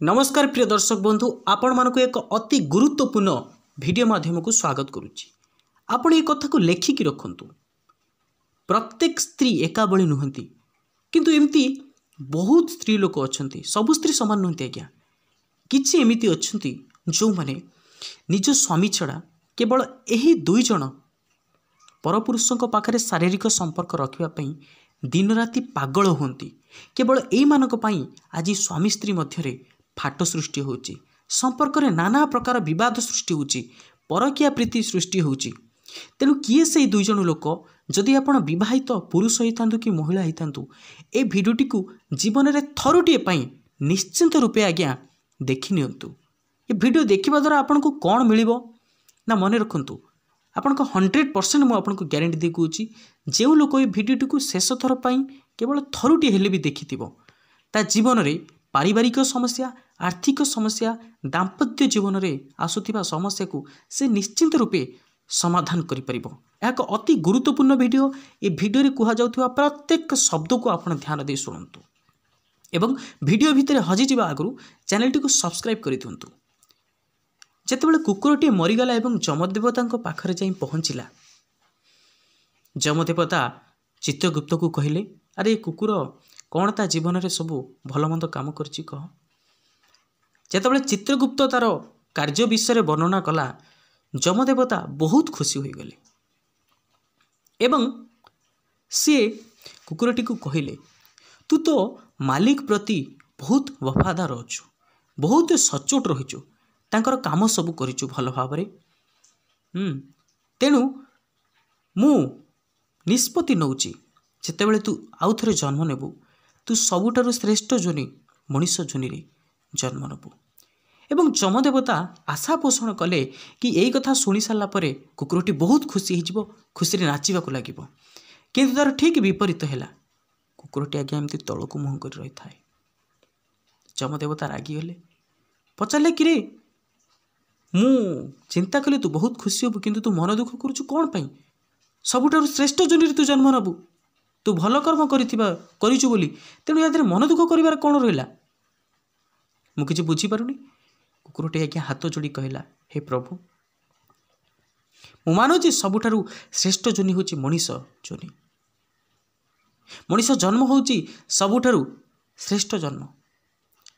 नमस्कार प्रिय दर्शक बंधु आपण मानक एक अति गुरुत्वपूर्ण वीडियो माध्यम को स्वागत करुच्ची। आपण ये कथा को लेखिकी रखंतु। प्रत्येक स्त्री एका बळी नुहंती किंतु एमती बहुत स्त्री लोक अछंती। सब स्त्री समान नुहंती आज्ञा। किछि एमिति अछंती जो माने निज स्वामी छड़ा केवल एही दुई जण परपुरुषों पाखरे शारीरिक संपर्क रखिबा पई दिन राति पागल होती। केवल एई मानक पई आज स्वामी स्त्री मध्यरे फाट सृष्टि होची, संपर्क रे नाना प्रकार विवाद सृष्टि होची, परकिया प्रीति सृष्टि होची। तेणु किए से दुई जण लोक जदि आपण विवाहित पुरुष होइतांतु कि महिला होइतांतु ए भिडियोटी को जीवन रे थरुटिए पई निश्चिंत रूपे आज्ञा देखि नियंतु। ए भिडियो देखिबा द्वारा आपनको कोन मिलिबो ना मने रखंतु। आपनको 100% मु आपनको ग्यारंटी दे कहूची जे लोक ए भिडियोटी को शेष थर पई केवल थरुटिए हेले भी देखिथिबो ता जीवन रे पारिवारिक समस्या, आर्थिक समस्या, दाम्पत्य जीवन में आसुथिबा समस्या को से निश्चिंत रूपे समाधान करि परिबो। एक अति गुरुत्वपूर्ण वीडियो। ए वीडियो रे कुहा जाउथिबा प्रत्येक शब्द को आपण ध्यान दे सुनंतु एवं वीडियो भितर हजि जिबा आगु चैनल टी को सब्सक्राइब करि दियंतु। जेतेबेले कुकुरटी मरिगला एवं जमदेवता पाखरे जाई पहुंचिला, जमदेवता चित्रगुप्त को कहिले, अरे कुकुर कौन ता जीवन रे सबू भलमंद काम करछि कह। जेतेबेले चित्रगुप्त तार कार्य विषय वर्णना कला, जमदेवता बहुत खुशी हो गले एवं सी कुकुरटी को कहिले, तू तो मालिक प्रति बहुत वफादार अच्छु, बहुत सचोट रहिछु, तांकर काम सब करिछु भल भाबरे। तेणु मु निष्पत्ति नौची जेतेबेले तू आउ थरे जन्म नेबू तू सबुठारु श्रेष्ठ जोनि मनीष जोनि रे जन्म नेबू। एवं जमदेवता आशा पोषण कले कि यही कथा शुणी सारा पर कुकुरटी बहुत खुशी हो, खुशी नाचिबा को लागिबो। किंतु तार ठीक विपरीत हैला। कुकुरटी आज्ञा एमती तलकू मुह कर रही थाए। जमदेवता रागी गले, पचारे कि रे मु चिंता कले तू बहुत खुशी हबु किंतु तू मन दुख करुछु कोन पई? सबुठारु श्रेष्ठ जोनि रे तू जन्म नबु, तू भल कर्म करिछु बोली, तेणु या मन दुख करिवार कौन रहिला? मु किछि बुझी पारुनी। कुकुरटी आज्ञा हाथ जोड़ी कहला, हे प्रभु, मु मानुछि सबुठारु श्रेष्ठ जोनि होछि मनीष जोनि। मनीष जन्म होछि सबुठारु श्रेष्ठ जन्म।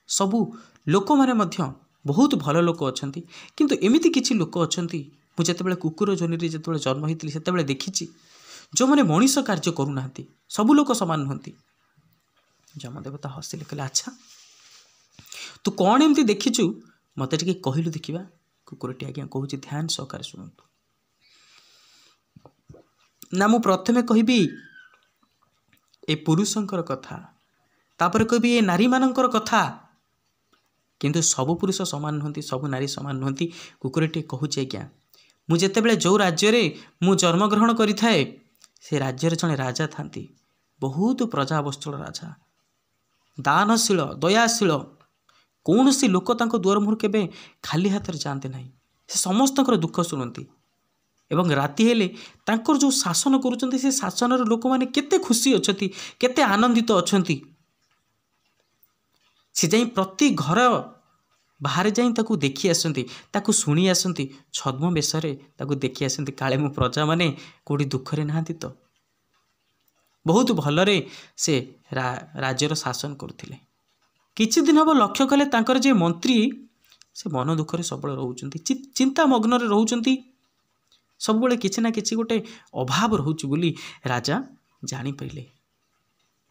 सबु लोक माने मध्य बहुत भल लोक अछंती, किंतु एमिति किछि लोक अछंती मु जेतेबेले कुकुर जोनि रे जेतेबेले जन्म होइतिली सेतेबेले देखिछि जो माने मनीष कार्य करू नाहंती, सबु लोक समान नहंती। जमदेवता हसिले कहले, अच्छा तू कौन एमती देखिचु मते टिके कहिलु देखिबा। कुकुरटी आज्ञा कहूछि, ध्यान सहकार सुनंतु। ना मु प्रथमे कहिबी ए पुरुषंकर कथा, तापर कहिबी ए नारी मानंकर कथा, किंतु सबु पुरुष समान नहंती, सबु नारी समान नहंती। कुकुरटी कहूछि, आज्ञा मु जेतेबेले जो राज्य रे मु जन्म ग्रहण करिथाए से राज्य रे जने राजा थांती, बहुत प्रजावत्सल राजा, दानशील, दयाशील, कौन सी लोक तांको दुआर मुहर केबे खाली हाथ रे जाते नहीं। से समस्त दुख शुणती एवं राति हेले तांकर जो शासन करुचंती से शासन रे लोक माने केते खुशी अछंती, केते आनंदित अछंती। से जाई प्रति घर बाहर जाई ताकू देखी आसंती, ताकू सुनी आसंती, छद्म बेशरे ताकू देखी आसंती, काले मो प्रजा माने कोडी दुखरे नाहंती तो। बहुत भलरे से राज्यर शासन करथिले। किछि दिन हम लक्ष्य कले तांकर जे मंत्री से मन दुखरे सबले रहउचंती, चिंता मग्न रे रहउचंती, सबले किछि ना किछि गोटे अभाव रहउची बोली राजा जानि पइले।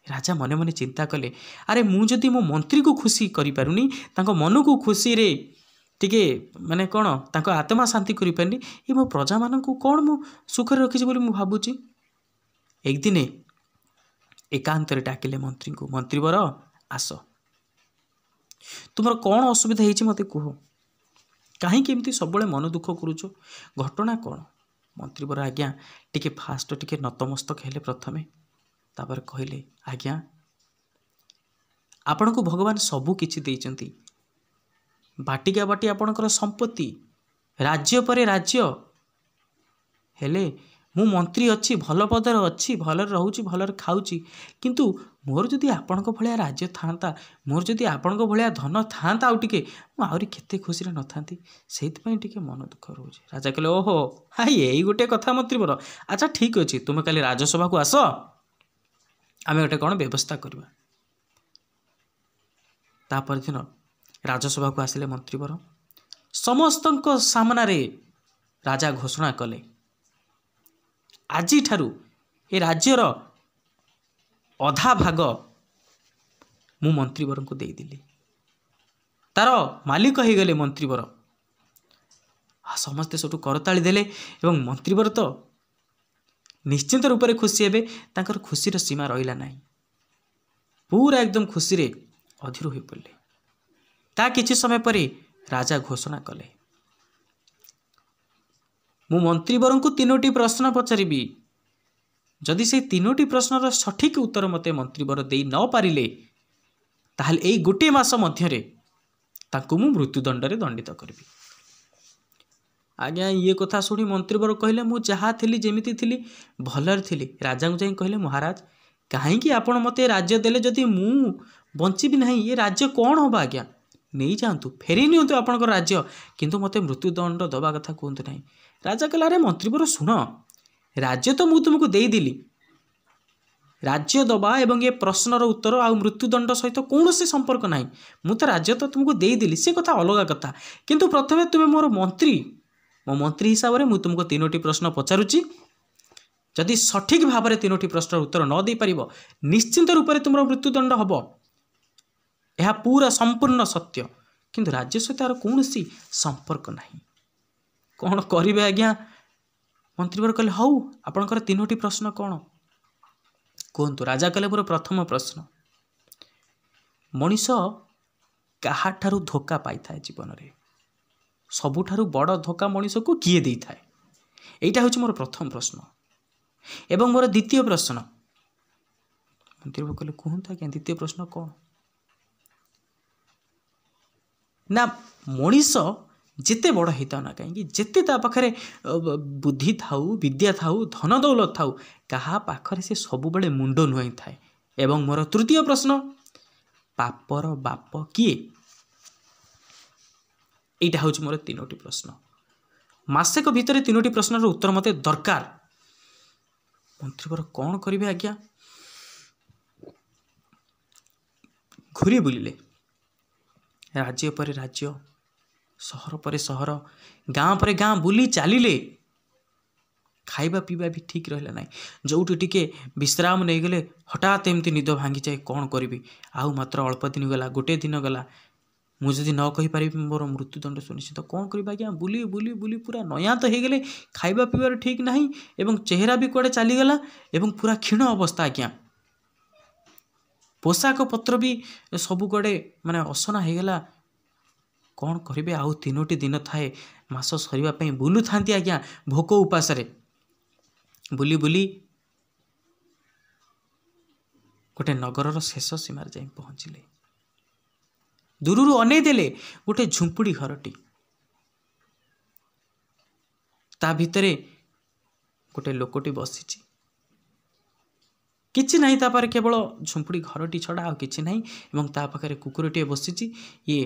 राजा मने मने चिंता कले, अरे मु जदि मो मंत्री को खुशी करि पारुनी, तांको मन को खुशी रे टिके माने कोन तांको आत्मा शांति करि पारनी, ए मो प्रजा मानन को कोन मु सुख रे रखिछि बोली मु भाबुची। एक दिने एकांत रे डाकिले मंत्री को, मंत्री बर आस, तुमर कौन असुविधा होइछि मते कहो, काहे केमती सबले मन दुख करूछो, घटना कौन? मंत्री बर आज्ञा टिके फास्ट टिके नतमस्तक हेले प्रथमे, तापर कहले, आज्ञा आपण को भगवान सबू किछि देइचंती, बाटिका बाटी आपणकर संपत्ति, राज्य परे राज्य, हेले ମୁଁ ମନ୍ତ୍ରୀ ଅଛି, ଭଲ ପଦରେ ଅଛି, ଭଲରେ ରହୁଛି, ଭଲରେ ଖାଉଛି, କିନ୍ତୁ ମୋର ଯଦି ଆପଣଙ୍କ ଭଳିଆ ରାଜ୍ୟ ଥାଆନ୍ତା, ମୋର ଯଦି ଆପଣଙ୍କ ଭଳିଆ ଧନ ଥାଆନ୍ତା ଆଉ ଟିକେ, ମୁଁ ଆହୁରି କେତେ ଖୁସିରେ ନଥାନ୍ତି। ସେଇଥିପାଇଁ ଟିକେ ମନ ଦୁଃଖ ରହୁଛି। ରାଜା କହିଲେ, ଓହୋ ହାଇ ଏଇ ଗୋଟେ କଥା ମନ୍ତ୍ରୀବର, ଆଚ୍ଛା ଠିକ୍ ଅଛି, ତୁମେ କାଲି ରାଜସଭାକୁ ଆସ, ଆମେ ଗୋଟେ କ'ଣ ବ୍ୟବସ୍ଥା କରିବା। ତାପରଦିନ ରାଜସଭାକୁ ଆସିଲେ ମନ୍ତ୍ରୀବର। ସମସ୍ତଙ୍କ ସାମ୍ନାରେ ରାଜା ଘୋଷଣା କଲେ, ଆଜିଠାରୁ ଏ ରାଜ୍ୟର ଅଧା ଭାଗ ମୁଁ ମନ୍ତ୍ରୀବରଙ୍କୁ ଦେଇଦେଲି। ତାର ମାଲିକ ହେଇଗଲେ ମନ୍ତ୍ରୀବର। ସମସ୍ତେ ସେଠୁ କରତାଳି ଦେଲେ ଏବଂ ମନ୍ତ୍ରୀବର ତ ନିଶ୍ଚିନ୍ତ ରୂପରେ ଖୁସି ହେବେ। ତାଙ୍କର ଖୁସିର ସୀମା ରହିଲା ନାହିଁ, ପୁରା ଏକଦମ ଖୁସିରେ ଅଧୀର ହୋଇପଡ଼ିଲେ। ତା କିଛି ସମୟ ପରେ ରାଜା ଘୋଷଣା କଲେ, ମୁଁ ମନ୍ତ୍ରୀବରଙ୍କୁ 3ଟି ପ୍ରଶ୍ନ ପଚାରିବି। ଯଦି ସେଇ 3ଟି ପ୍ରଶ୍ନର ସଠିକ୍ ଉତ୍ତର ମୋତେ ମନ୍ତ୍ରୀବର ଦେଇ ନ ପାରିଲେ, ତାହେଲେ ଏଇ ଗୋଟିଏ ମାସ ମଧ୍ୟରେ ତାଙ୍କୁ ମୁଁ ମୃତ୍ୟୁଦଣ୍ଡରେ ଦଣ୍ଡିତ କରିବି। ଆଜ୍ଞା ଇଏ କଥା ଶୁଣି ମନ୍ତ୍ରୀବର କହିଲେ, ମୁଁ ଯାହା ଥିଲି ଯେମିତି ଥିଲି ଭଲରେ ଥିଲି। ରାଜାଙ୍କୁ ଯାଇ କହିଲେ, ମହାରାଜ କାହିଁକି ଆପଣ ମୋତେ ରାଜ୍ୟ ଦେଲେ ଯଦି ମୁଁ ବଞ୍ଚିବି ନାହିଁ? ଏ ରାଜ୍ୟ କ'ଣ ହେବ ଆଜ୍ଞା? ନେଇଯାଆନ୍ତୁ, ଫେରି ନିଅନ୍ତୁ ଆପଣଙ୍କର ରାଜ୍ୟ, କିନ୍ତୁ ମୋତେ ମୃତ୍ୟୁଦଣ୍ଡ ଦେବା କଥା କୁହନ୍ତୁ ନାହିଁ। ରାଜା କହିଲେ, ଆରେ ମନ୍ତ୍ରୀବର ଶୁଣ, ରାଜ୍ୟ ତ ମୁଁ ତୁମକୁ ଦେଇଦେଲି, ରାଜ୍ୟ ଦେବା ଏବଂ ଏ ପ୍ରଶ୍ନର ଉତ୍ତର ଆଉ ମୃତ୍ୟୁଦଣ୍ଡ ସହିତ କୌଣସି ସମ୍ପର୍କ ନାହିଁ। ମୁଁ ତ ରାଜ୍ୟ ତ ତୁମକୁ ଦେଇଦେଲି, ସେ କଥା ଅଲଗା କଥା, କିନ୍ତୁ ପ୍ରଥମେ ତୁମେ ମୋର ମନ୍ତ୍ରୀ, ମୋ ମନ୍ତ୍ରୀ ହିସାବରେ ମୁଁ ତୁମକୁ 3ଟି ପ୍ରଶ୍ନ ପଚାରୁଛି। ଯଦି ସଠିକ୍ ଭାବରେ 3ଟି ପ୍ରଶ୍ନର ଉତ୍ତର ନ ଦେଇପାରିବ, ନିଶ୍ଚିନ୍ତ ରୂପରେ ତୁମର ମୃତ୍ୟୁଦଣ୍ଡ ହେବ। ଏହା ପୁରା ସମ୍ପୂର୍ଣ୍ଣ ସତ୍ୟ, କିନ୍ତୁ ରାଜ୍ୟ ସହିତ ଏହାର କୌଣସି ସମ୍ପର୍କ ନାହିଁ। କ'ଣ କରିବେ ଆଜ୍ଞା? ମନ୍ତ୍ରୀବର କହିଲେ, ହଉ ଆପଣଙ୍କର 3ଟି ପ୍ରଶ୍ନ କ'ଣ କୁହନ୍ତୁ। ରାଜା କହିଲେ, ମୋର ପ୍ରଥମ ପ୍ରଶ୍ନ, ମଣିଷ କାହାଠାରୁ ଧୋକା ପାଇଥାଏ ଜୀବନରେ? ସବୁଠାରୁ ବଡ଼ ଧୋକା ମଣିଷକୁ କିଏ ଦେଇଥାଏ? এইটা ହେଉଛି ମୋର ପ୍ରଥମ ପ୍ରଶ୍ନ। ଏବଂ ମୋର ଦ୍ୱିତୀୟ ପ୍ରଶ୍ନ, ମନ୍ତ୍ରୀବାବୁ କହିଲେ, କୁହନ୍ତୁ ଆଜ୍ଞା ଦ୍ୱିତୀୟ ପ୍ରଶ୍ନ କ'ଣ? ନା ମଣିଷ ଯେତେ ବଡ଼ ହେଇଥାଉ ନା କାହିଁକି, ଯେତେ ତା ପାଖରେ ବୁଦ୍ଧି ଥାଉ, ବିଦ୍ୟା ଥାଉ, ଧନ ଦୌଲତ ଥାଉ, କାହା ପାଖରେ ସେ ସବୁବେଳେ ମୁଣ୍ଡ ନୁଆଇଁ ଥାଏ। ଏବଂ ମୋର ତୃତୀୟ ପ୍ରଶ୍ନ, ପାପର ବାପ କିଏ? এইটা ହେଉଛି ମୋର 3ଟି ପ୍ରଶ୍ନ। ମାସେକ ଭିତରେ 3ଟି ପ୍ରଶ୍ନର ଉତ୍ତର ମୋତେ ଦରକାର। ମନ୍ତ୍ରୀବର କ'ଣ କରିବେ ଆଜ୍ଞା? ଘୁରି ବୁଲିଲେ, ରାଜ୍ୟ ପରେ ରାଜ୍ୟ, ସହର ପରେ ସହର, ଗାଁ ପରେ ଗାଁ ବୁଲି ଚାଲିଲେ। ଖାଇବା ପିଇବା ବି ଠିକ୍ ରହିଲା ନାହିଁ। ଯେଉଁଠି ଟିକେ ବିଶ୍ରାମ ନେଇଗଲେ ହଠାତ୍ ଏମିତି ନିଦ ଭାଙ୍ଗିଯାଏ। କ'ଣ କରିବି? ଆଉ ମାତ୍ର ଅଳ୍ପ ଦିନ ଗଲା, ଗୋଟିଏ ଦିନ ଗଲା, ମୁଁ ଯଦି ନ କହିପାରିବି ମୋର ମୃତ୍ୟୁଦଣ୍ଡ ସୁନିଶ୍ଚିତ। କ'ଣ କରିବି ଆଜ୍ଞା? ବୁଲି ବୁଲି ବୁଲି ପୁରା ନୟାନ୍ତ ହେଇଗଲେ, ଖାଇବା ପିଇବାର ଠିକ୍ ନାହିଁ ଏବଂ ଚେହେରା ବି କୁଆଡ଼େ ଚାଲିଗଲା ଏବଂ ପୁରା କ୍ଷୀଣ ଅବସ୍ଥା ଆଜ୍ଞା। ପୋଷାକ ପତ୍ର ବି ସବୁ କୁଆଡ଼େ ମାନେ ଅସନା ହେଇଗଲା। କ'ଣ କରିବେ? ଆଉ 3ଟି ଦିନ ଥାଏ ମାସ ସରିବା ପାଇଁ। ବୁଲୁଥାନ୍ତି ଆଜ୍ଞା ଭୋକ ଉପାସରେ। ବୁଲି ବୁଲି ଗୋଟେ ନଗରର ଶେଷ ସୀମାରେ ଯାଇ ପହଞ୍ଚିଲେ। ଦୂରରୁ ଅନେଇ ଦେଲେ ଗୋଟେ ଝୁମ୍ପୁଡ଼ି ଘରଟି, ତା ଭିତରେ ଗୋଟେ ଲୋକଟି ବସିଛି। କିଛି ନାହିଁ ତା ପାଖରେ, କେବଳ ଝୁମ୍ପୁଡ଼ି ଘରଟି ଛଡ଼ା ଆଉ କିଛି ନାହିଁ ଏବଂ ତା ପାଖରେ କୁକୁରଟିଏ ବସିଛି। ଇଏ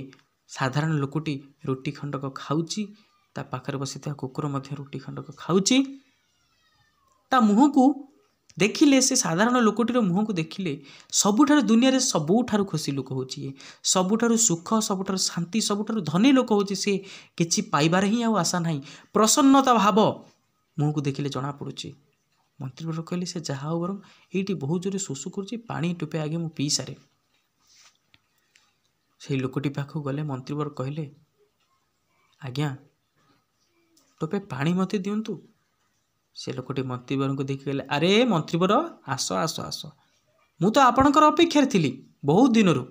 ସାଧାରଣ ଲୋକଟି ରୁଟି ଖଣ୍ଡକ ଖାଉଛି, ତା ପାଖରେ ବସିଥିବା କୁକୁର ମଧ୍ୟ ରୁଟି ଖଣ୍ଡକ ଖାଉଛି। ତା ମୁହଁକୁ ଦେଖିଲେ, ସେ ସାଧାରଣ ଲୋକଟିର ମୁହଁକୁ ଦେଖିଲେ ସବୁଠାରୁ ଦୁନିଆରେ ସବୁଠାରୁ ଖୁସି ଲୋକ ହେଉଛି ଇଏ, ସବୁଠାରୁ ସୁଖ, ସବୁଠାରୁ ଶାନ୍ତି, ସବୁଠାରୁ ଧନୀ ଲୋକ ହେଉଛି ସେ। କିଛି ପାଇବାରେ ହିଁ ଆଉ ଆଶା ନାହିଁ, ପ୍ରସନ୍ନତା ଭାବ ମୁହଁକୁ ଦେଖିଲେ ଜଣାପଡ଼ୁଛି। ମନ୍ତ୍ରୀବର କହିଲେ, ସେ ଯାହା ହଉ ବରଂ ଏଇଠି ବହୁତ ଜୋରେ ଶୋଷ କରୁଛି, ପାଣି ଟୋପେ ଆଗେ ମୁଁ ପିଇ ସାରେ। ସେଇ ଲୋକଟି ପାଖକୁ ଗଲେ। ମନ୍ତ୍ରୀବର କହିଲେ, ଆଜ୍ଞା ଟୋପେ ପାଣି ମୋତେ ଦିଅନ୍ତୁ। ସେ ଲୋକଟି ମନ୍ତ୍ରୀବରଙ୍କୁ ଦେଖି କହିଲେ, ଆରେ ମନ୍ତ୍ରୀବର ଆସ ଆସ ଆସ, ମୁଁ ତ ଆପଣଙ୍କର ଅପେକ୍ଷାରେ ଥିଲି ବହୁତ ଦିନରୁ,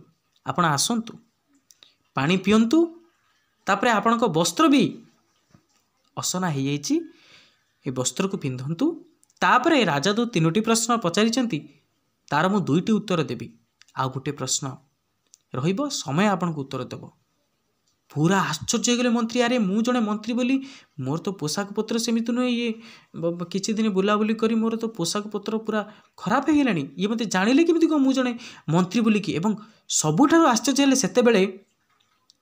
ଆପଣ ଆସନ୍ତୁ, ପାଣି ପିଅନ୍ତୁ, ତାପରେ ଆପଣଙ୍କ ବସ୍ତ୍ର ବି ଅସନା ହେଇଯାଇଛି, ଏ ବସ୍ତ୍ରକୁ ପିନ୍ଧନ୍ତୁ। ତାପରେ ରାଜା ଯେଉଁ 3ଟି ପ୍ରଶ୍ନ ପଚାରିଛନ୍ତି ତାର ମୁଁ 2ଟି ଉତ୍ତର ଦେବି, ଆଉ ଗୋଟେ ପ୍ରଶ୍ନ ରହିବ, ସମୟ ଆପଣଙ୍କୁ ଉତ୍ତର ଦେବ। पूरा आश्चर्य गले मंत्री, अरे मु जड़े मंत्री बोली मोर तो पोशाक पत्र सेमिति नुहे, ये किसी दिन बुलाबुली करी मोर तो पोशाक पत्र पूरा खराब हो गलानी, ये मत जानिले केमिति को मु जड़े मंत्री बोलिकी। एवं सबुठारु आश्चर्य हेले सेतेबेले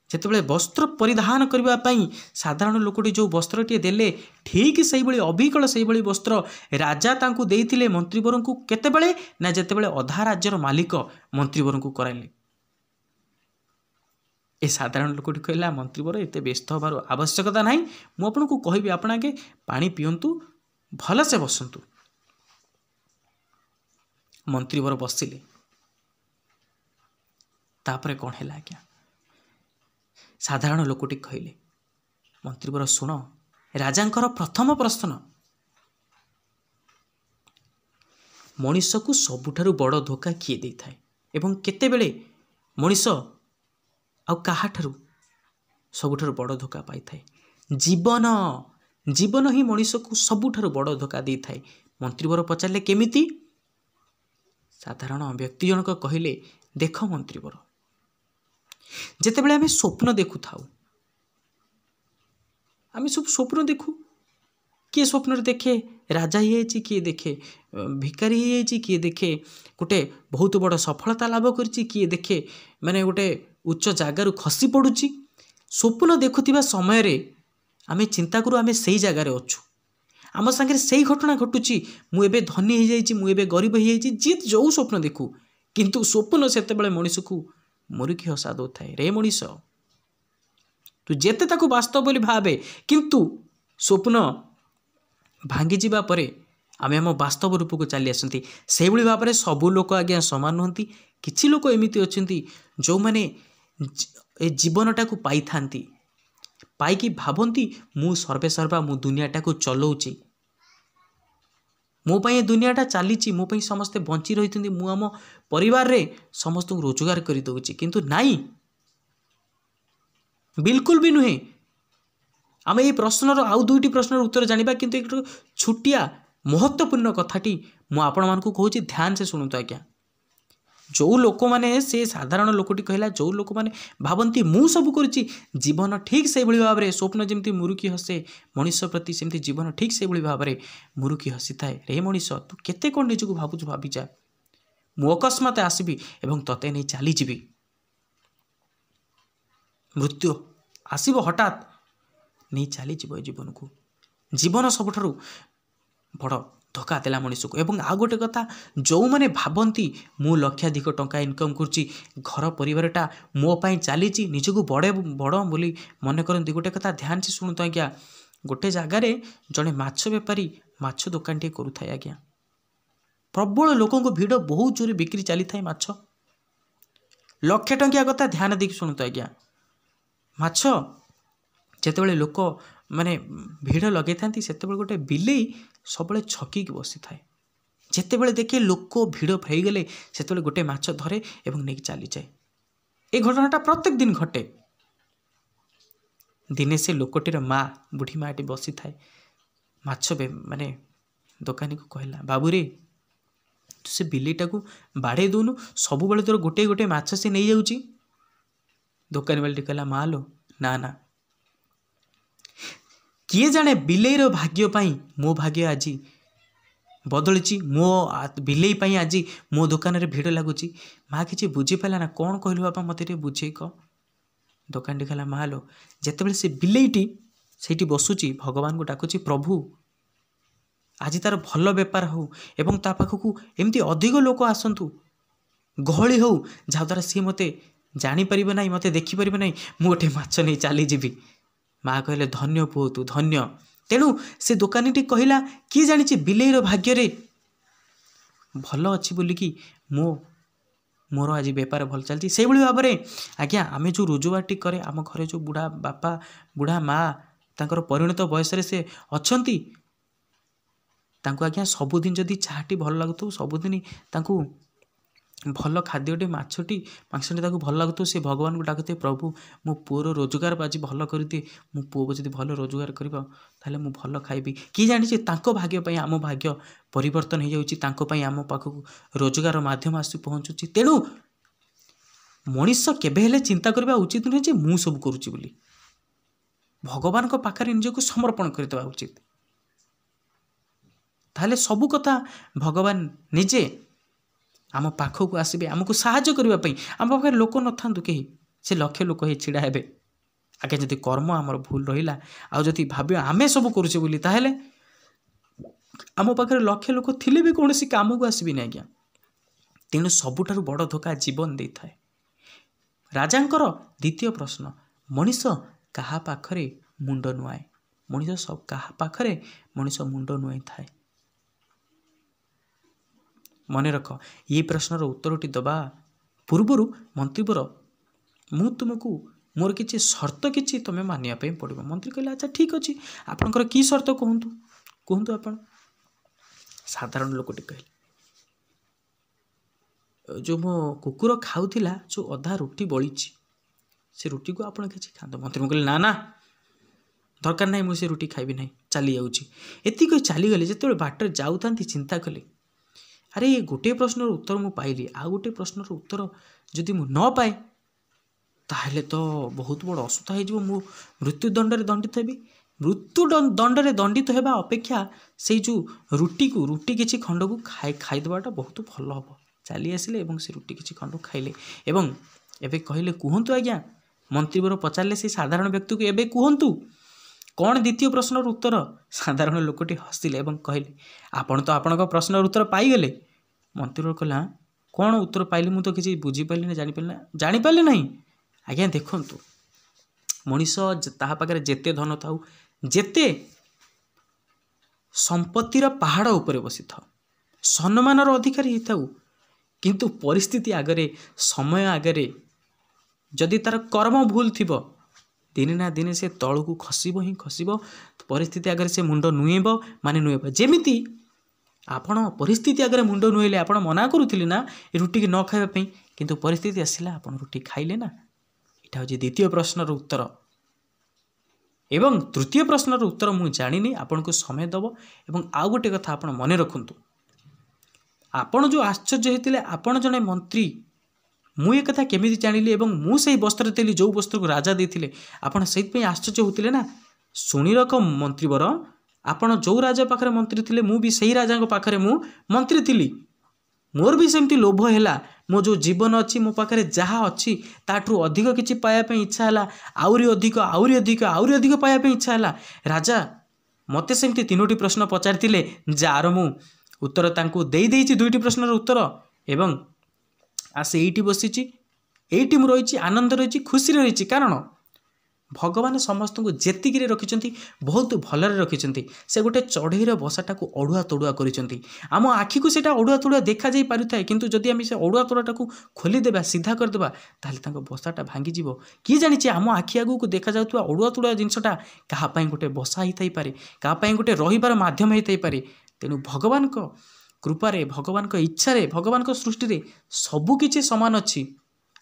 जेतेबेले वस्त्र परिधान करने साधारण लोकटी जो वस्त्रटी देले ठीक से अबिकल से वस्त्र राजा तांकू देइथिले मंत्रीवर को केतेबेले ना जेतेबेले अधा राज्यर मालिक मंत्रीवर को कराइले। ए साधारण लोकटी कहला मंत्रीवर एते व्यस्त होबार आवश्यकता नहीं, मु आपनको कहबी आपण आगे पानी पियंतु भल से बसंतु। मंत्रीवर बसिले तापरे कौन है आज्ञा साधारण लोकटी कहले मंत्रीवर शुण राजांकर प्रथम प्रश्न, मनीष को सबुठारु बड़ धोखा किए दे थाए एवं केतेबेले मनीष आ काहाठारु सबुठारु बड़ धोखा पाई थाए। जीवन जीवन ही मनीष को सबुठारु बड़ धोखा दे थाए। मंत्रीवर पचारे केमिति? साधारण व्यक्ति जनक कहले देख मंत्रीवर, जेतेबेले आमे स्वप्न देखु थाउ, आमे सब स्वप्न देखु, किए स्वप्न देखे राजा ही जाइए, किए देखे भिकारी ही जाइए, किए देखे गोटे बहुत बड़ सफलता लाभ करिछि, किए देखे माने गोटे उच्च जगार खसी पड़ुछि। स्वप्न देखुथिबा समय रे आमे चिंता करू आमे सही जगार अच्छु, आम सागर सही घटना घटुछि, मु एबे धनी हो जाइछि, मु एबे गरीब हो जाइछि, जी जो स्वप्न देखु, किंतु स्वप्न सेतेबेले मनीष को मुरुखी हसा दौथाए। रे मनीष तू जेते ताकू वास्तव बोली भावे, किंतु स्वप्न भांगी जीवा परे आमे हम वास्तव रूप को चली आसती। से भाई भाव में सबू लोक आज्ञा सामान नुहति, किछि लोक एमिति अछंती जो माने ए जीवनटा को पाई थांती, पाईकी भावंती मु सर्वे सर्वा मु दुनियाटा को चलाउची, मो पाई दुनियाटा चलीची, मो पाई समस्ते बंची रही, मु आम परिवार रे समस्त रोजगार कर दउची, किंतु नाई बिल्कुल भी नुहे। आम ये प्रश्नर आउ दुईटी प्रश्नर उत्तर जानिबा, किंतु एक छुटिया महत्वपूर्ण कथाटी मु आपण मानकु कहूची, ध्यान से शुणुत आज्ञा। जो लोक माने से साधारण लोकटी कहला, जो लोक माने भावंती मु सब करुची, जीवन ठीक से भली भाव में स्वप्न जमती मुरुकी हसे मनीष प्रति सेमती जीवन ठीक से भली भाव में मुरुकी हसी थाए। रे मनीष तू केते कोन निजको भाबुछु भाबी जा, मु अकस्मात आसबी एवं तते नहीं चली जीवी, मृत्यु आसीबो हठात नहीं चली जीव जीवन को। जीवन सबुठारु बड़ धोखा देला मनीष को। एवं आ गोटे कथा, जो माने भावंती मु लक्षाधिक टंका इनकम करची, घर परिवारटा मो पाई चलीची, निजको बड़े बड़ बोली मन करती। गोटे कथा ध्यान से शुणुत आज्ञा, गोटे जगार जड़े माछ बेपारी माछ दुकान टे करुए आज्ञा, प्रबल लोकों भिड़ बहुत जोर बिक्री चली थाए माछ, लक्षे टंकिया कथा ध्यान देकी शुणुत आज्ञा। माछ जेतेबेले लोक माने भिड़ लगे थांती, सेतेबेले गोटे बिलेई सबले छकी बसी थाए, जेतेबेले देखे लोक भिड़ फ्राई गले सेतेबेले गोटे माछ धरे एवं नहीं चली जाए। ए घटनाटा प्रत्येक दिन घटे। दिने से लोकटीर माँ बुढ़ी माँटी बसी थाए, माछ माने दुकानी को कहला, बाबू रे तू से बिलेईटा को बाड़े दौनु, सब बेले तोर गोटे गोटे माछ से नहीं जाउची। दुकानी वाली कहला, माँ लो ना ना, किए जाने बिलेईर भाग्य पाई मो भाग्य आज बदली, मो बिलेई पाई आज मो दुकान रे भिड़ लगुची। माँ किसी बुझी पाला ना, कौन कहलु बापा मत बुझे कह। दुकान कहला, माँ लो जितेबाला से बिलेईटी से बसुची भगवान को डाकुची, प्रभु आज तार भल बेपार हो एवं ता पाखक एमती अधिक लोक आसतु, गहली हो, जहाद्वारा सी मते जापर ना, मत देखिपर ना, मुझे माछ नहीं चली जीवी। माँ कहले, धन्य पुओ तू धन्य। तेणु से दुकानीटी कहला, किए जानी बिलेईर भाग्य रे भल अच्छी बोलिकी मोर आज बेपार भल चलती। से भाव में आज्ञा आमे जो रोजगारटी करे, आम घरे जो बुढ़ा बापा बुढ़ा माँ तांकर परिणत बयस से अच्छंती, तांको आज्ञा सबुदिन जदि चाहटी भल लगुथो, सबुदिन तांको भल खाद्यटे माछटी मांसटी ताको भल लगुथो, से भगवान को डाकुथे, प्रभु मो पुओर रोजगार आज भल करदे, मो पुओ जदि भल रोजगार करिबो ताले मु भल खाइबी। कि जानिछे तांको भाग्य पई आम भाग्य परिवर्तन हो जाउची, तांको पई आम पाखक रोजगार माध्यम आसी पहुँचुची। तेणु मनीष केबे हेले चिंता करबा उचित नुहे जे मु सब करूची बोली। भगवान को पाखरे निजको समर्पण करदेवा उचित। ताहले सबु कथा भगवान निजे आम पाखक आसबे आमको साहाय्य करबा पई। आम पाखरे लोक न थांतु केही से लक्ष लोक हे छिड़ा हेबे आगे जदि कर्म आमर भूल रहिला आ जदि भाब्य आमे सब करूचे बोली ताहले आम पाखरे लक्ष लोक थिले भी कोनोसी काम को आसबे नै आज्ञा। तेणु सबुठारु बड़ धोखा जीवन दे थाए। राजांकर द्वितीय प्रश्न मनीष कहा पाखरे मुंड नुआए। मनीष सब कहा पाखरे मनीष मुंड नुआई थाए। मने रख ये प्रश्नर उत्तरटी दबा पूर्वर मंत्रीवर मु तुमको मोर किसी शर्त किसी तुम्हें मानिया पड़ो। मंत्री कहले अच्छा ठीक अच्छे आपणकर की शर्त कहतु कहतु आप। साधारण लोकटी कहले जो मो कुकुर खाऊला जो अधा रुटी बड़ी से रुटी को आप किसी खाते। मंत्री कहले ना ना दरकार ना मुझे रुटी खाइबी ना चली जाऊँगी एति कही चलीगले। जो बाटर जाऊँ चिंता कले अरे ये गोटे प्रश्नर उत्तर मु पाइली आ गोटे प्रश्नर उत्तर जदि मु न पाए ताहले तो बहुत बड़ असुविधा हो। मु मृत्युदंड दंडित हेबी। मृत्युदंड दंडित होगा अपेक्षा से जो रुटी किसी खंड को खाईदेवाटा बहुत भल हम। चली आसिले से रुटी किसी खंड खाइले एवं एबे कहले कहतु आज्ञा। मंत्रीवर पचारे से साधारण व्यक्ति को एबे कहतु कौन द्वितीय प्रश्नर उत्तर। साधारण लोकटी हसिले और कहले आपण तो आपण प्रश्नर उत्तर पाईगले। मंत्री कहला कौन उत्तर पाइली मु तो किसी बुझीपारे ना जापारे ना आज्ञा। देखु मनीष ता पाखे जेते धन था जेते संपत्तिर पहाड़ उपरे बसी था सम्मानर अधिकारी होता किंतु परिस्थिति आगरे समय आगरे जदि तार कर्म भूल थी दिने ना दिने से तलू को खसब ही खसब। परिस्थिति आगे से मुंड नुएब माने नुएब। जेमिति आपण परिस्थिति आगे मुंड नुएले आपण मना करुले ना रुटी न खावाई किंतु परिस्थिति आसला आपण रुटी खाइले ना। यहाँ हूँ द्वितीय प्रश्नर उत्तर। एवं तृतीय प्रश्नर उत्तर मुझे जानी आपन को समय दब। एवं आउ गोटे कथा आपण मन रखु आपण जो आश्चर्य होते आपण जड़े मंत्री मु एक कथा केमी जानिली एवं मु से वस्त्र देली जो वस्त्र को राजा देते आपड़ से आश्चर्य होते ना। शुणी रख मंत्रीवर आपण जो राजा पाखे मंत्री थे मु भी सही राजा पाखे मु मंत्री थी। मोर भी सेमती लोभ है मो जो जीवन अच्छी मो पाखे जहाँ अच्छी ताठू अधिक किसी पायापी इच्छा है आउरी अधिक पायापी इच्छा है। राजा मते सेमती तीनोटी प्रश्न पचारि जार मु उत्तर तांकु दे देइछि दुईटी प्रश्नर उत्तर एवं आसे एठी बसीची एठी मु रही आनंद रही खुशी रही। कारण भगवान समस्त को जेतिकी रखिंट बहुत भलरे रखिंट। से गोटे चढ़ईर बसाटा को अड़ुआ तड़ुआ करिसेंती। आम आखि को सेटा अड़ुआ तड़ुआ देखा जाई पारुथाय किंतु जदि आम से अड़ुआ तड़ुआटा को खोलीदेवा सीधा करदेवा ताहले तांको बसाटा भांगी जीवो। किए जानिछि आम आखि आगु को देखा जाउथुवा अड़ुआ तड़ुआ जिनसटा कहा पई गोटे बसा ही थाई पारे कहा पई गोटे रहिबार माध्यम ही थाई पारे। तेणु भगवान को कृपारे भगवान को इच्छारे भगवान को सृष्टि रे सबु किछि समान अछि।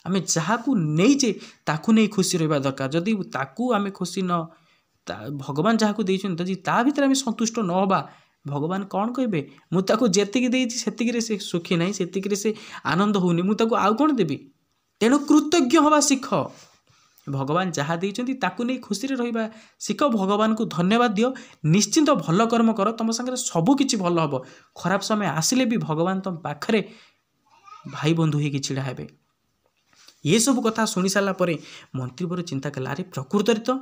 आमे जहाकू नहींचे ताकू नहीं खुशी रहा दरकार। जदि ताकू आमे खुशी न भगवान जहाकू देइछन जदि ता भीतर आमे संतुष्ट न होबा भगवान कौन कहे मु ताकू जेतिकी देइछि सेतिकी से सुखी नहीं सेतिकी से आनंद होउनी मु ताकू आउ कौन देबी। तेणु कृतज्ञ हवा शिख। भगवान जहाँ देइछन्ति ताकू नहीं खुशी रहिबा शिख। भगवान को धन्यवाद दियो। निश्चिंत भल कर्म कर तुम संगे सबु किछि भल हबो। खराब समय आसिले भी भगवान तुम पाखरे भाई बंधु होइकि छिड़ा हेबे। ये सब कथा शुणी सारा मंत्री बर चिंता कला अरे प्रकृत तो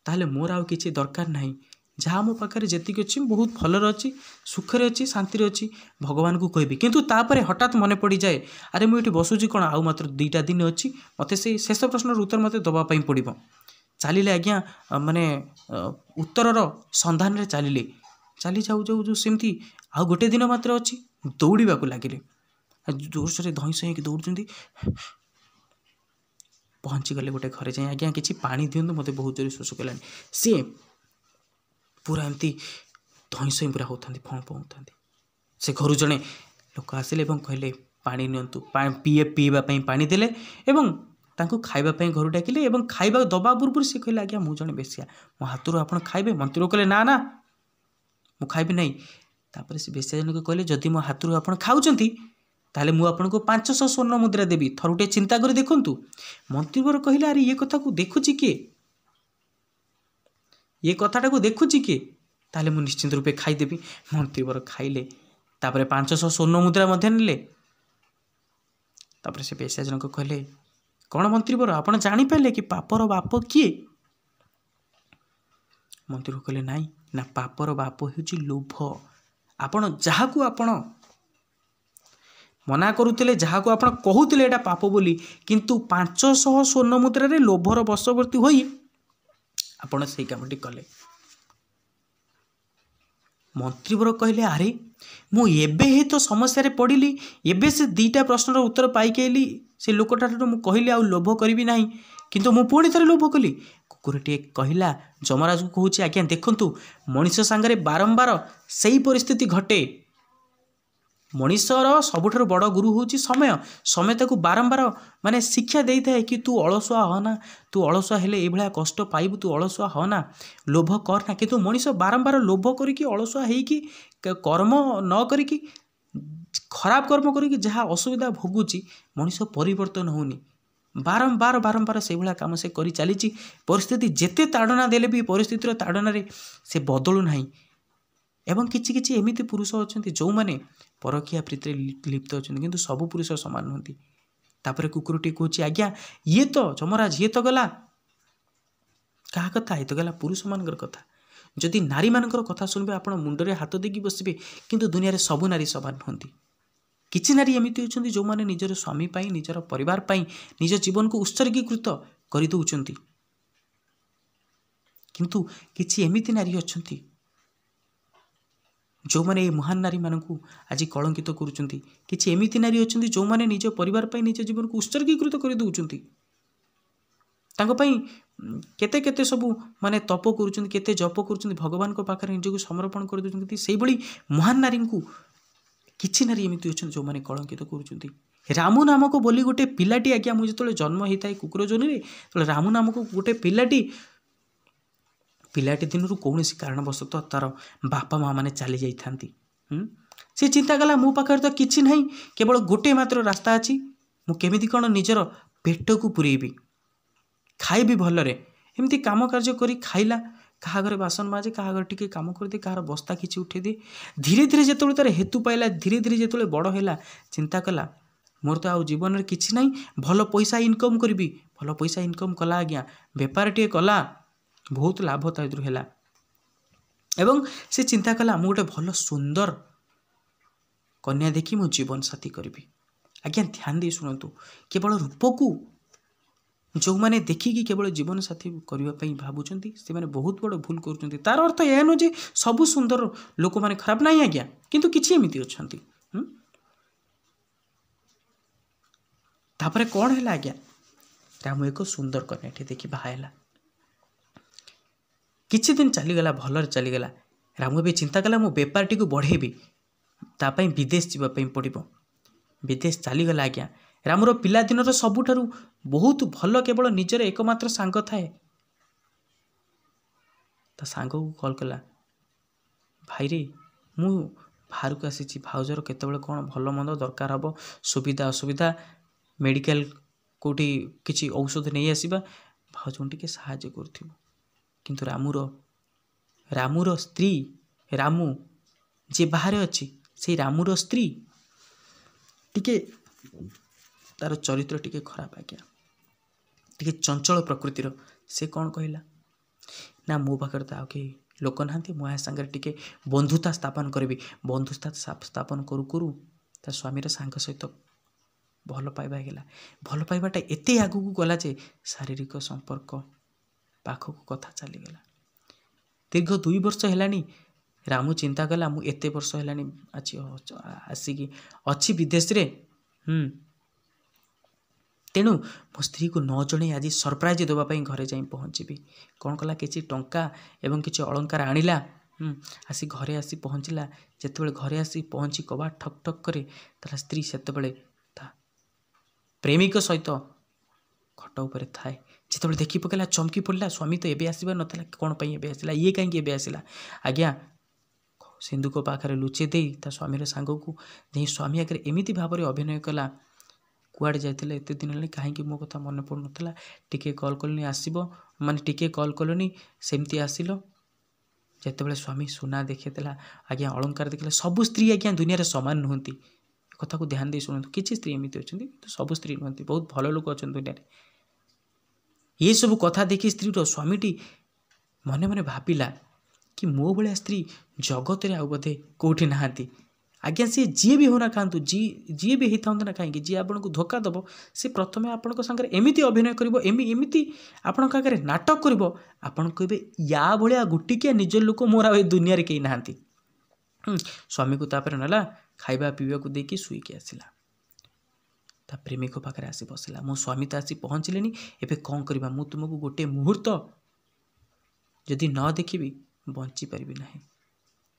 ताहले मोर आउ किछि दरकार नहीं जहाँ मो पाखे जेतिक अच्छी बहुत भलरे अच्छी सुखरे अच्छी शांति अच्छी भगवान को कहबी। किंतु तापरे हठात मन पड़ जाए अरे मुझे बसुची कौन आउ मात्र 2टा दिन अच्छी मत से शेष प्रश्नर उत्तर मत दवाई पड़ो। चलिले आज्ञा माने उत्तरर संधान रे चलिले चली जाऊ जाऊ जो सेमती आउ गोटे दिन मात्र अच्छी दौड़ा को लगिले जोर से धई सही दौड़ पहुँची गले गोटे घरे जाए आज्ञा किसी पानी दिंतु मत बहुत जोर शोष कलानी। सी पूरा एमती धई सही पूरा होता फण पहुँता से घर जड़े लोक आसिले कहले पानी नियंतु पीवाई पानी देले एवं तांको खाइबापी घर डाकिले एवं खाइबा दबा पूर्व से कहले आज्ञा मु जड़े बेसिया मो हाथ आप खाइबे। मंत्री कहले ना ना मु खाइबी नहीं। तापर से बेसिया जन को कहले जदि मो हाथ आप खाऊंट ताहले मु आपनको 500 स्वर्ण मुद्रा देवी, थरुटे चिंता कर देखंतु। मंत्रीवर कहले अरे ये कथा को देखुची किए, ये कथाटा को देखुची किए, ताहले मु निश्चित रूपे खाईदेवी। मंत्रीवर खाइले, तापरे 500 स्वर्ण मुद्रा मध्य नेले। तापरे से बेश्या जनक कहले कौन मंत्रीवर आपण जानी पाले कि पापर बाप किए? मंत्री कहले नाई ना, पापर बाप हेउची लोभ। आपण जहाकू आपण मना करुले, जहाकू आपण कहूले एटा पाप बोली, किंतु 500 स्वर्ण मुद्रा रे लोभर बशवर्ती होई आपण सेई कामटी कले। मंत्रीवर कहले अरे मु एबे ही तो समस्या रे पड़िली, एबे से 2टा प्रश्नर उत्तर पाइके आइली। से लोकटा मु कहली आ लोभ करी नाही, किंतु मु पुणी थरे लोभ कली। कुकुरटीए कहला जमराज को कहूँ आज्ञा देखंतु, मनीष सांगरे बारंबार सही परिस्थिति घटे। मनीषर सबुठार बड़ गुरु होची समय। समय ताकू बारंबार माने शिक्षा देई थाए कि तू अलसुआ होना, तू अलसुआ हेले ए भलिया कष्ट पाइबु, तू अलसुआ होना, लोभ करना। किंतु मनीष बारंबार लोभ करिकी अलसुआ हेइकी कर्म न करिकी खराब कर्म करिकी जहाँ असुविधा भोगुची, मनीष परिवर्तन होनी। बारंबार बारंबार से भाया कम से करी चली। परिस्थिति जेते ताड़ना देले भी परिस्थितिर ताड़न से बदलू ना। एवं किछि किछि एमिति पुरुष अछंती जो माने परकिया प्रीति लिप्त अछंती, किंतु सब पुरुष समान नहंती। तापरे कुकुरटी कहूँ आज्ञा ये तो जमराज, ये तो गला क्या कथा, ये तो गला पुरुष मानकर कथा। जदि नारी मानकर कथा सुनबे आपण मुंडरे हाथ देकी बसबे, किंतु दुनिया रे सब नारी समान नहंती। किछि नारी एमिति होचंती जो माने निजर स्वामी पाई, निजर परिवार पाई, निज जीवन को उत्सर्गीकृत करि दउचंती, किंतु किछि एमिति नारी अछंती जो माने महान नारी मानकू आज कलंकित करुचंती। किछि एमिति नारी अछंती जो माने निज परिवार पाई, निज जीवन को उत्सर्गीकृत करि दउचंती। तांको पाई केते केते सबु माने तप करुचंती, केते जप करुचंती, भगवान को पाखरे निजको समर्पण कर दउचंती। सेही भली महान नारी को किछि नारी एमिति अछंती जो माने कलंकित करुचंती। रामू नामक बोली गोटे पिलाटी आज्ञा मु जतले जन्म होता है कुकुर जोनी रे, तो रामू नामक गोटे पिलाटी दिन कौन कारणवशतः तार बापा माँ मैंने चली जाती। सी चिंता कला मो पाखे तो किसी ना, केवल गोटे मात्र रास्ता अच्छी, मुझे कौन निजर पेट को पुरेबी, खाइबी भलरे, एमती काम कार्य करी खाइला, क्या घरे बासन माजे, क्या घर टी कम कर दे, क्या बस्ता किसी उठे दे। धीरे धीरे जो तार हेतु पाइला, धीरे धीरे जो बड़ है चिंता कला मोर तो आउ जीवन में किसी ना, भल पैसा इनकम करी, भल पैसा इनकम कला आज्ञा, बेपार टे कला, बहुत लाभ तादर है। एवं से चिंता कला मु गोटे भल सुंदर कन्या देखी मो जीवन साथी करी। आज्ञा ध्यान दे शुणु, केवल रूप को जो मैंने देखिकी केवल जीवन साथी करने भावुंट से मैंने बहुत बड़ भूल कर। तार अर्थ यह नुह जे सबु सुंदर लोक मैंने खराब ना आज्ञा, किंतु किछि एमिति अछंती। तापरे कौन है आज्ञा, राम एक सुंदर कन्याटे देखी बाहाला। किछि दिन चलीगला, भलर चलीगला। रामू भी चिंता कला मो बेपार टी बढ़ेबी, तापाई विदेश जावाई पड़ो। विदेश चलीगला आज्ञा। रामूर पिला दिन सबुठारु बहुत भल केवल निजर एकमात्र सांग थाए। ता सांग को कॉल कला, भाई रे मु बाहर को आसी, भाउजर केतबेले कौन भल मंद दरकार हम, सुविधा असुविधा, मेडिकल कोठी किछि औषध नहीं आसीबा, भाउजन टिके सहाय्य करथिबो। किंतु रामूर स्त्री, रामू जे बाहर अच्छी, से रामूर स्त्री टिके तार चरित्र टिके खराब आज्ञा, टिके चंचल प्रकृतिर। से कौन कहला ना मो पाखे तो आउ कई लोक ना, मुझे सांगे टिके बंधुता स्थापन करी। बंधुता स्थापन करू करू ता स्वामीर सांग सहित भल पाइबा गला। भल पाइबाटा एते आगू को गला जे शारीरिक संपर्क पाखक कथा चलीगला। दीर्घ 2 वर्ष है रामू चिंता कला मु एते वर्ष है आसिकी अच्छी विदेश रे, तेणु मो स्त्री को न जणे आज सरप्राइज देवाई घरे जाई पहुँची। कौन कला किसी टंका एवं किसी अलंकार आनिला, आसी घरे आसी पहुँचला। जितेबाला घरे आसी पहुँची कबाट ठक ठक करे, तार स्त्री सेतेबेले ता प्रेमिक सहित खट उपरे थाए। जितेबाला देखी पकेला चमकी पड़ला, स्वामी तो एबे आसबार नाला, कौन पाई एबे आसला, ये कहीं एबे आसला। आज्ञा सिंधुक पाखे लुचेई दे ता स्वामीर सांग को नहीं स्वामी आगे एमती भाव में अभिनय कला कुआड़े जाइए एत दिन है कहीं मो कथा मन पड़ नाला टी कल कलनी आसब माने टी कल कलनी सेमती आसिल जिते स्वामी सुना देखला आज्ञा अलंकार देखला सबु स्त्री आज्ञा दुनिया सामान नुहति कथा को ध्यान दे शुणु किसी स्त्री एमती अच्छा सब स्त्री नुहति बहुत भल लोक अच्छा दुनिया ये सब कथा देखी स्त्री स्वामीटी मने मने भाविला कि मो भाया स्त्री जगत में बोधे कौटी नहांती आज्ञा सी जी भी होना खातु जी भी होता ना कहीं जी आपन को धोखा दब सी प्रथम आपण सागर एमती अभिनय करमती आपण आगे नाटक कर आपन कहे या भाया गुटिकिया निज लोक मोर आ दुनिया कहीं नहांती स्वामी को तापर नाला खाइबा पीवा को देकी शुईकी आसला ता प्रेमिक पाखे आसी बसला मो स्वामी तो आसी पहुँचले एबे कौन करवा मु तुमको गोटे मुहूर्त जदि न देखी बंची पारि ना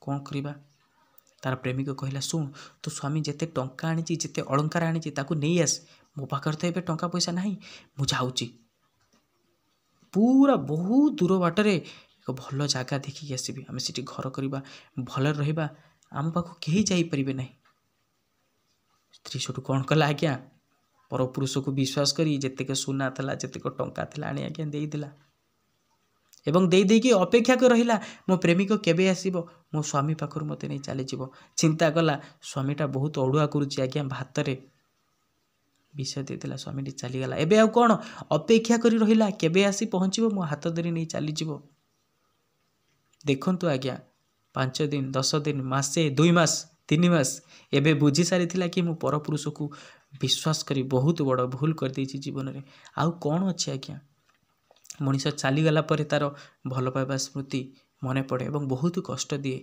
कौन करवा तार प्रेमिक कहला शुण तो स्वामी जिते टंका आनी जिते अलंकार आनी नहीं आस मो पाखे तो ये टंका पैसा ना मु जाऊँगी पूरा बहुत दूर बाटर एक भल जगह देखिकी आसबि आम से घर करवा भल रहा आम पाख कहीं जापरें ना स्त्री सेठू कौन कला आज्ञा पर पुरुष को विश्वास करी जितेक सुना था जितेक टंका था आनी आज्ञा देदेला एवं दे देकी अपेक्षा कर रहिला मो प्रेमिक केबे आसीबो मो स्वामी पाखर मते नहीं चली जीवो चिंता कला स्वामीटा बहुत अड़ुआ करुची आज्ञा भात रे विषय देदेला स्वामी चली गला एबे आ कौन अपेक्षा करी रहिला केबे आसी पहुँचबो मो हाथ धरी नहीं चली जीवो देखंतु आज्ञा 5 दिन 10 दिन मासे 2 मास 3 मास एबे बुझी सारी थिला कि मो परपुरुष को विश्वास करी बहुत बड़ भूल कर देछि जीवन रे आउ कौन अच्छे आज्ञा मनीष चलीगला तार भल पाइबा स्मृति मन पड़े और बहुत कष्ट दिए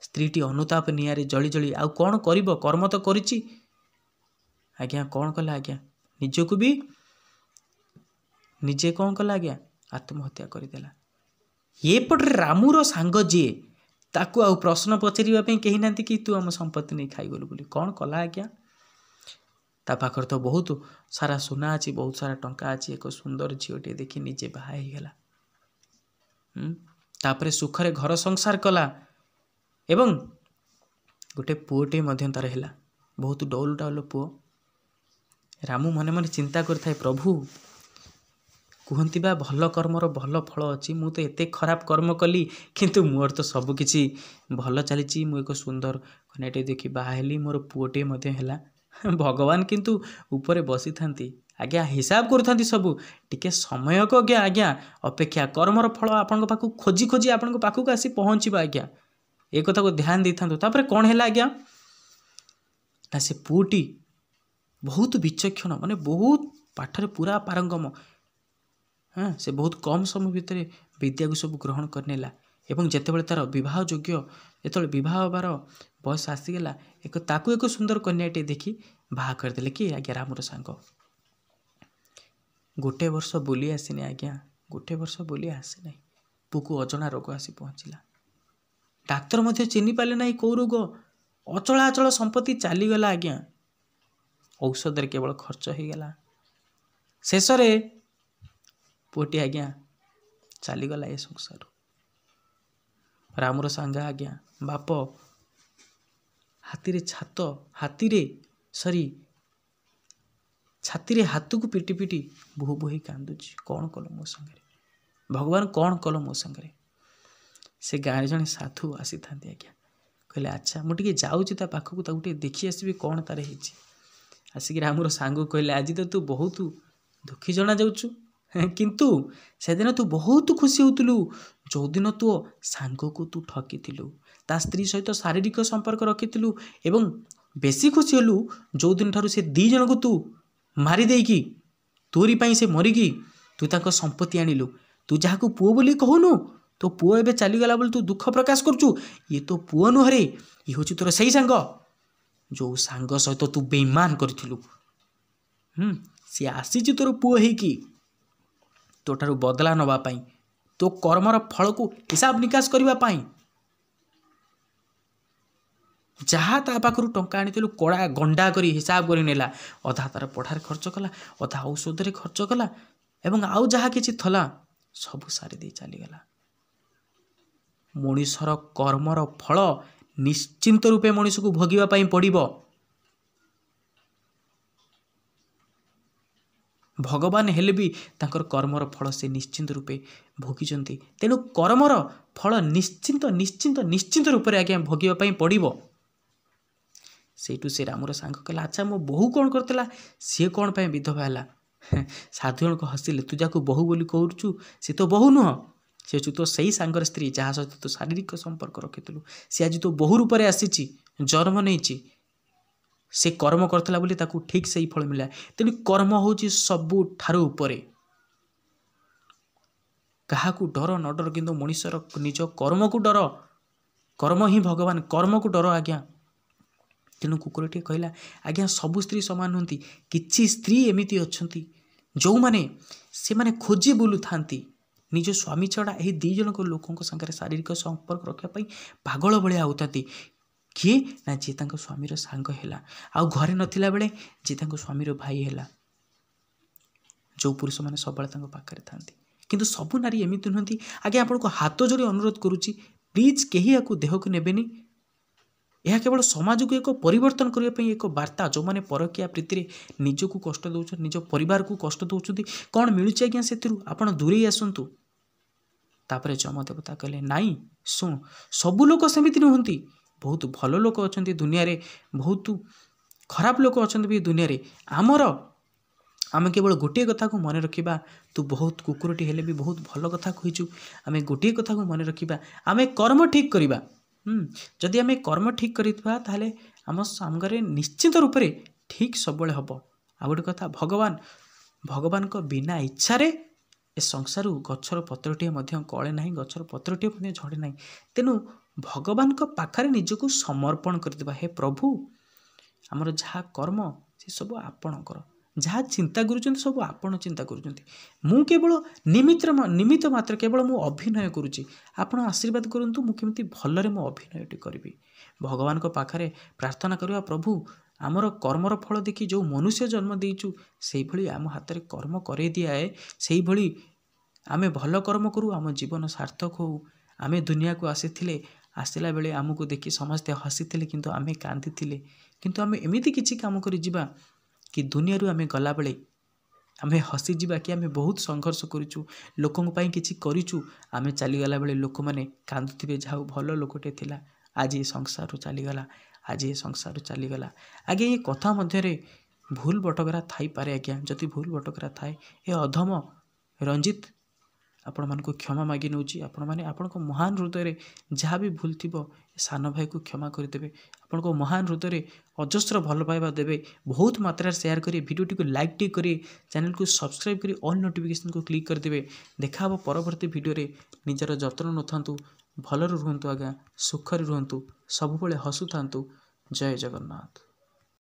स्त्रीटी अनुताप निआरे जली जली आउ कौन करिबो कर्म तो करिछि आज्ञा कौन कला आज्ञा निजको भी निजे कौन कला आज्ञा आत्महत्या करदेला ये पटे रामुर सांग जी ताकू आउ प्रश्न पचारिबा कहीं ना कि तू आम संपत्ति नहीं खाईगलु बोली कौन कला आज्ञा ता पाखर तो बहुत सारा सुना अच्छी बहुत सारा टंका अच्छी एक सुंदर झीटे देखी निजे बाहा गला तापरे सुखरे घर संसार कला एवं गोटे पुओटे तार है बहुत डौल डाउल पुओ रामू मने मने चिंता करता है प्रभु कहती बा भल कर्मर भल फल अच्छी मु तो एते खराब कर्म कली किंतु मोर तो सबकिछि भल चली मु एक सुंदर कन्याटे देखी बाहली मोर पुओटे है भगवान किंतु ऊपर बसी थांती आज्ञा हिसाब करूँ सबू टिके समय को आज्ञा आज्ञा अपेक्षा कर्मर फल आपण पाखु खोजी खोजी आपण पाखक आसी पहुँचवा आज्ञा ये कथा को ध्यान दे था कौन है आज्ञा ना से पुटी बहुत विचक्षण माने बहुत पाठरे पूरा पारंगम हाँ से बहुत कम समय भितर विद्या को सब ग्रहण करनेला एवं जितेबाला तार विवाह योग्य जो विवाह हबार बयस आसीगला एक ताकू एक सुंदर कन्याटे देखी बाहा करदे कि आज्ञा रामर सांग गोटे वर्ष बोली आसीनी आज्ञा गोटे वर्ष बोली आसी ना पुकु अजଣା रोग आसी पहुँचला डाक्तर मध्य चिन्ह पाले ना कौ रोग अचला अचल संपत्ति चलीगला आज्ञा औषध केवल खर्च हो गला शेष पुटी आज्ञा चलीगला ये संसार रामर सांग आज्ञा बाप हाथी छात हाथी सरी छाती हाथ को पिटी पिटी बोह बोही कांदुची कौन कल मो संगे भगवान कौन कल मो संगे से गाँव जड़े साधु आसी था आज्ञा कहले अच्छा मुझे जाऊँगी ता पाखक गोटे देखी आसबि कौन तार आसिक रामर सांग कहले आज तो तू बहुत दुखी जना जाऊँ किंतु से दिन तू बहुत खुशी होतलु जो दिन तू सांग को तू ठकी ता स्त्री सहित शारीरिक संपर्क रखी एवं बेसी खुशी हलु जो दिन ठारू से दी जन को तू मारी देकी तोरी पाई से मरिकी तू ताको संपत्ति आनिलु तू जहाँ को पुओ बोली कहूनु तो पुओ एबे चलीगला बोली तू दुख प्रकाश करचु ये तो पुओ नुहरे ये हूँ तोर सही सांग जो सांग सहित तू बेईमान करिथिलु सी आसी तोर पुओ हेकी तो ठारू बदला नवा पाई तो कर्मर फल को हिसाब निकास करबा पाई जहाँ ता पाखु टंका आनी कड़ा गंडा करी हिसाब कर नेला अधा तार पढ़ार खर्च कला अधा औषध खर्च कला एवं आउ जहाँ किसी थला सब सारी दे चलीगला मनुष्यर कर्मर फल निश्चिंत रूपे मनुष्य को भोगिबा पई पड़िबो। भगवान हेले भी तांकर कर्मर फल से निश्चिंत रूपे भोगिचंती। तेणु कर्मर फल निश्चिंत निश्चिंत निश्चिंत रूप से आज्ञा भोगिबा पई पड़िबो। सेठू से रामर सांग कहला, अच्छा मो बहु कौन करतला, सी कौन पे विधवा है। साधु जन हसिले, तू जाकू बहु बोली कहूचु, सी तो बहु नुह, से तो सही सांगर स्त्री जहाँ सहित तो शारीरिक संपर्क रखिलु, सी आज तो बहु रूप से आसी जन्म नहीं, से कर्म करतला बोली ताकू ठीक से ही फल मिला। तेणु कर्म होची सबु ठारू उपरे। काहाकू डर न डर, किंतु मनुष्यर निज कर्म को डर। कर्म ही भगवान, कर्म को डर आज्ञा। तेणु कुकुरटी कहला, आज्ञा सबु स्त्री समान नुहति, किछि स्त्री एमिति अछंती जो माने से माने खोजी बुलु थांती निज स्वामी छड़ा यही दी जन लोकों संगे शारीरिक संपर्क रखा पागल भाया होती। किए ना जी तांको स्वामीर सांग है, आउ घरे नथिला बेले जी तांको स्वामीर भाई है, जो पुरुष मैंने सब पाखे था। किंतु सबु नारी एमती नुहति। आगे आपन को हाथ जोड़ी अनुरोध करुच्ची, प्लीज कहीं या देह को नेबेनी। यह केवल समाज को एक परिवर्तन करने एक वार्ता। जो मैंने परकिया प्रीति निजक कष्ट दौरान, निज परिवार को कष्ट दौरान, कौन मिलूँ आज्ञा से आपड़ दूरे आसतु। तापर जमदेवता कहले, नाई शुण, सबू लोक सेमिति नुहति। बहुत भल लोक अच्छा दुनिया रे, बहुत खराब लोक अच्छा भी दुनिया रे। आमर आम केवल गोटे कथा को मन रखा, तू बहुत कुकुरटी हेले भी बहुत भल कथा कहीचु। आम गोटे कथा को मन रखा, आम कर्म ठीक करवा। जदि आम कर्म ठीक करिथबा ताहले आम सांगरे निश्चित रूप से ठीक सब हम। आ गोटे कथा, भगवान को बिना इच्छा रे ए संसार गछर पत्रटीए कले ना, गछर पत्रटीए झड़े ना। तेणु भगवान को पाखरे निजको समर्पण करदेबा। हे प्रभु, आमर जहाँ कर्म से सब आपणकर, जहाँ चिंता करुँच सब आपण चिंता करुँच। मु केवल निमित्त मात्र, केवल मु अभिनय करुँची। आपण आशीर्वाद करंतु मु केमती भलरे मो अभिनयटी करी। भगवान को पाखरे प्रार्थना करवा, प्रभु आमर कर्मर फल देखी जो मनुष्य जन्म देचु से भली आम हाथ में कर्म करे दियाए, से भली आमे भल कर्म करूँ, आम जीवन सार्थक हो। आमे दुनिया को आसला बेले आमको देखी समस्ते हसी थे, किंतु आमे कांदी थिले। किंतु आमे एमिति किछि काम करि जिबा कि दुनिया रू आमे गला बेले आमे हसी जिबा कि आमे बहुत संघर्ष करिछु, लोकन पई किछि करिछु। आमे चली गला बेले लोक माने कांदुथिबे, जाऊ भल लोकटे थिला, आज ये संसार रू चली गला, आज ये संसार रू चली गला। आगे ये कथा मध्यरे भूल बटकरा थाई पारे आज्ञा। जदि भूल बटकरा थाए, ए अधम रंजित आपण मान को क्षमा मागी नौची। आपण माने आपण को महान हृदय जहाँ भी भूल थी सान भाई को क्षमा करदेवे। आपण को महान हृदय अजस्र भल पाइबा देवे। बहुत मात्रा शेयर करिए, वीडियोटी को लाइक टी करिए, चैनल को सब्सक्राइब करिए, ऑल नोटिफिकेशन को क्लिक करदेवे। देखा हम परवर्ती वीडियो रे। निजर जत्न नथांतु, भलरे रुहंतु आज्ञा, सुखरे रुहंतु, सबुबले हसुथांतु। जय जगन्नाथ।